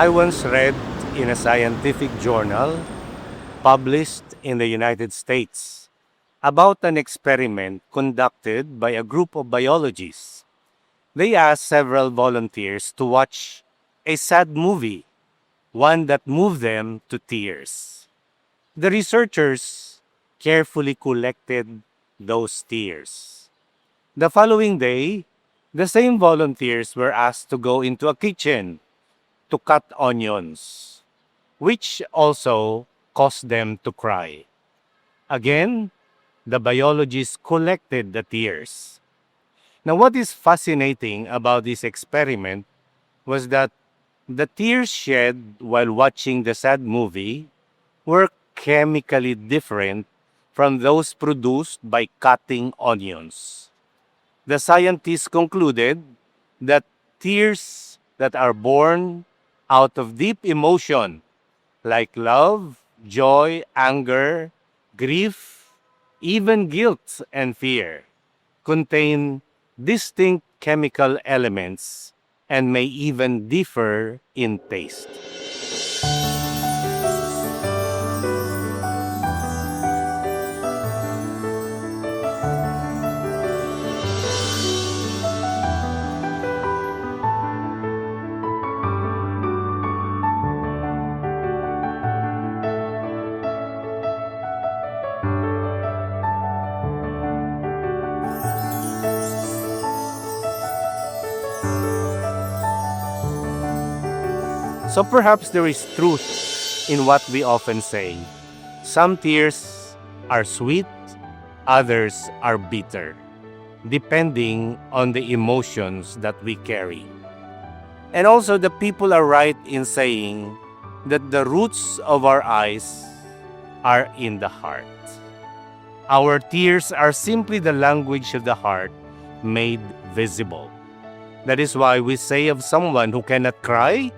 I once read in a scientific journal published in the United States about an experiment conducted by a group of biologists. They asked several volunteers to watch a sad movie, one that moved them to tears. The researchers carefully collected those tears. The following day, the same volunteers were asked to go into a kitchen to cut onions, which also caused them to cry. Again, the biologists collected the tears. Now, what is fascinating about this experiment was that the tears shed while watching the sad movie were chemically different from those produced by cutting onions. The scientists concluded that tears that are born out of deep emotion, like love, joy, anger, grief, even guilt and fear, contain distinct chemical elements and may even differ in taste. So perhaps there is truth in what we often say. Some tears are sweet, others are bitter, depending on the emotions that we carry. And also the people are right in saying that the roots of our eyes are in the heart. Our tears are simply the language of the heart made visible. That is why we say of someone who cannot cry,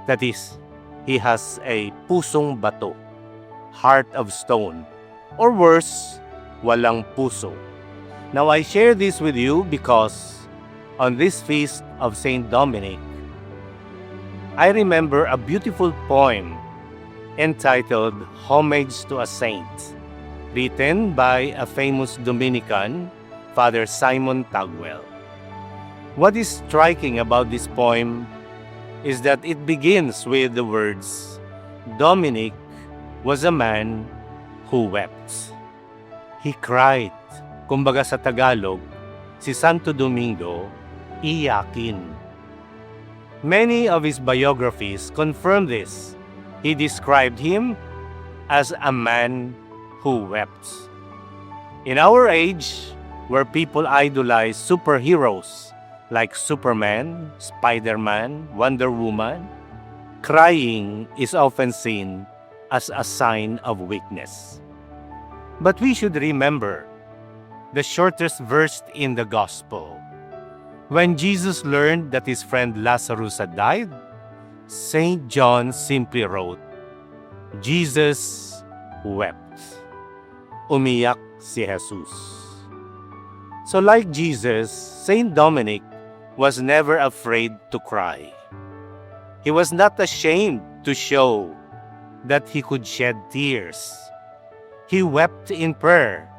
that is, he has a pusong bato, heart of stone, or worse, walang puso. Now I share this with you because on this feast of Saint Dominic, I remember a beautiful poem entitled Homage to a Saint, written by a famous Dominican, Father Simon Tagwell. What is striking about this poem is that it begins with the words, Dominic was a man who wept. He cried. Kumbaga sa Tagalog, si Santo Domingo, iyakin. Many of his biographies confirm this. He described him as a man who wept. In our age, where people idolize superheroes like Superman, Spider-Man, Wonder Woman, crying is often seen as a sign of weakness. But we should remember the shortest verse in the Gospel. When Jesus learned that his friend Lazarus had died, St. John simply wrote, Jesus wept. Umiyak si Jesus. So like Jesus, St. Dominic was never afraid to cry. He was not ashamed to show that he could shed tears. He wept in prayer,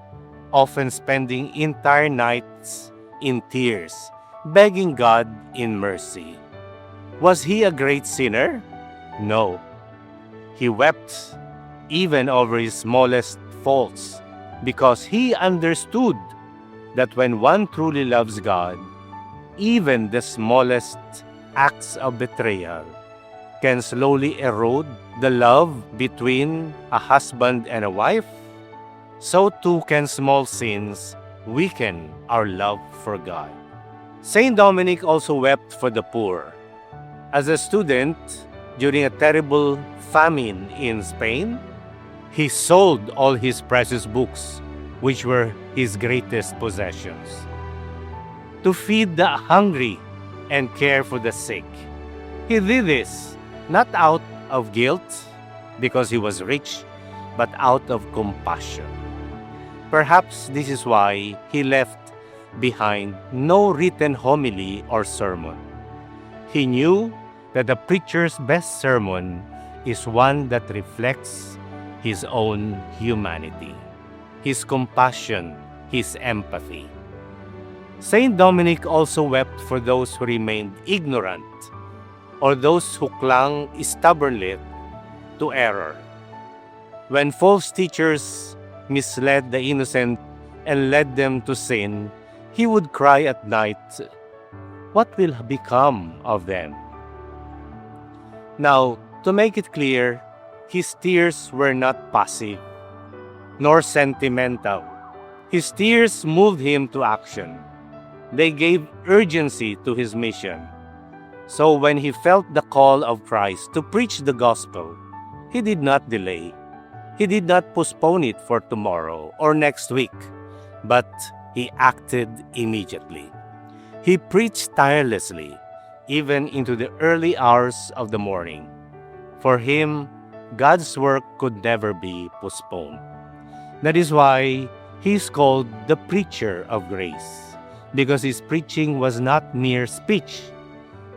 often spending entire nights in tears, begging God in mercy. Was he a great sinner? No. He wept even over his smallest faults because he understood that when one truly loves God, even the smallest acts of betrayal can slowly erode the love between a husband and a wife. So too can small sins weaken our love for God. Saint Dominic also wept for the poor. As a student, during a terrible famine in Spain, he sold all his precious books, which were his greatest possessions, to feed the hungry and care for the sick. He did this not out of guilt because he was rich, but out of compassion. Perhaps this is why he left behind no written homily or sermon. He knew that the preacher's best sermon is one that reflects his own humanity, his compassion, his empathy. Saint Dominic also wept for those who remained ignorant or those who clung stubbornly to error. When false teachers misled the innocent and led them to sin, he would cry at night, "What will become of them?" Now, to make it clear, his tears were not passive nor sentimental. His tears moved him to action. They gave urgency to his mission. So when he felt the call of Christ to preach the gospel, he did not delay. He did not postpone it for tomorrow or next week, but he acted immediately. He preached tirelessly, even into the early hours of the morning. For him, God's work could never be postponed. That is why he is called the preacher of grace, because his preaching was not mere speech.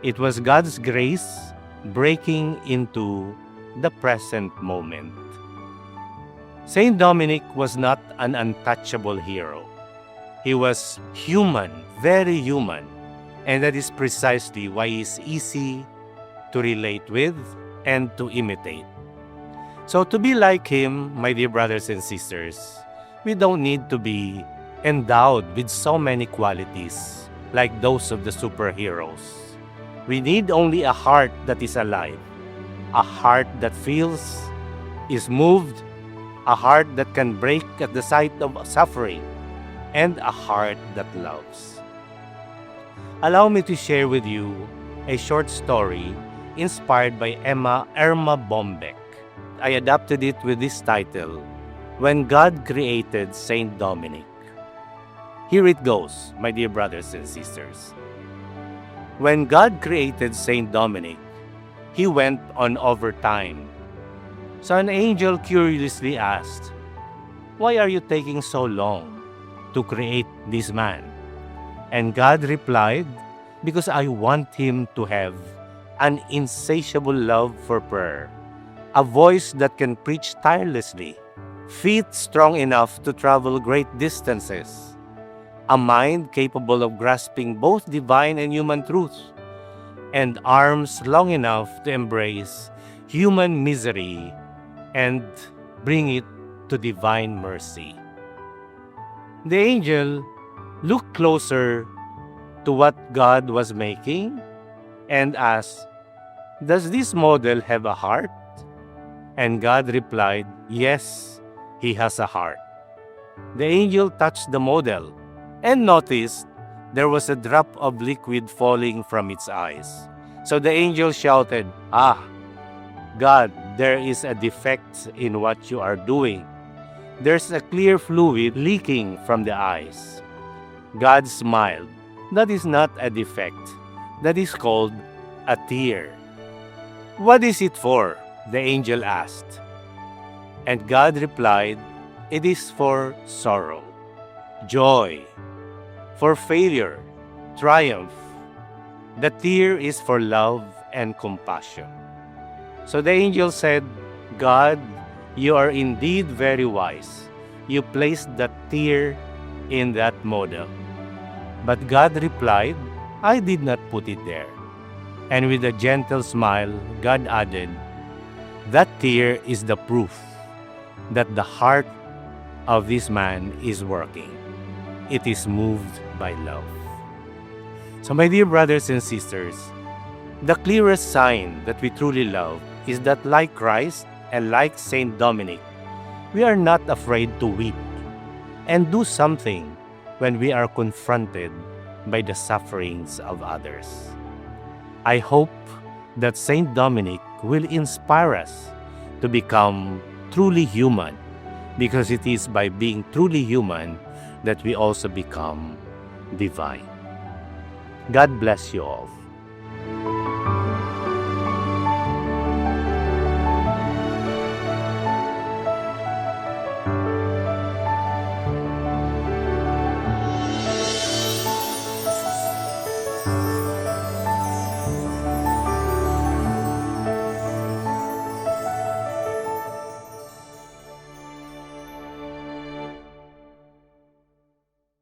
It was God's grace breaking into the present moment. Saint Dominic was not an untouchable hero. He was human, very human, and that is precisely why he is easy to relate with and to imitate. So to be like him, my dear brothers and sisters, we don't need to be endowed with so many qualities like those of the superheroes. We need only a heart that is alive, a heart that feels, is moved, a heart that can break at the sight of suffering, and a heart that loves. Allow me to share with you a short story inspired by Irma Bombeck. I adapted it with this title, When God Created Saint Dominic. Here it goes, my dear brothers and sisters. When God created Saint Dominic, he went on overtime. So an angel curiously asked, "Why are you taking so long to create this man?" And God replied, "Because I want him to have an insatiable love for prayer, a voice that can preach tirelessly, feet strong enough to travel great distances, a mind capable of grasping both divine and human truths, and arms long enough to embrace human misery and bring it to divine mercy." The angel looked closer to what God was making and asked, "Does this model have a heart?" And God replied, "Yes, he has a heart." The angel touched the model and noticed there was a drop of liquid falling from its eyes. So the angel shouted, "Ah, God, there is a defect in what you are doing. There's a clear fluid leaking from the eyes." God smiled. "That is not a defect. That is called a tear." "What is it for?" the angel asked. And God replied, "It is for sorrow, joy, for failure, triumph. The tear is for love and compassion." So the angel said, "God, you are indeed very wise. You placed that tear in that model." But God replied, "I did not put it there." And with a gentle smile, God added, "That tear is the proof that the heart of this man is working. It is moved by love." So my dear brothers and sisters, the clearest sign that we truly love is that like Christ and like Saint Dominic, we are not afraid to weep and do something when we are confronted by the sufferings of others. I hope that Saint Dominic will inspire us to become truly human, because it is by being truly human that we also become divine. God bless you all.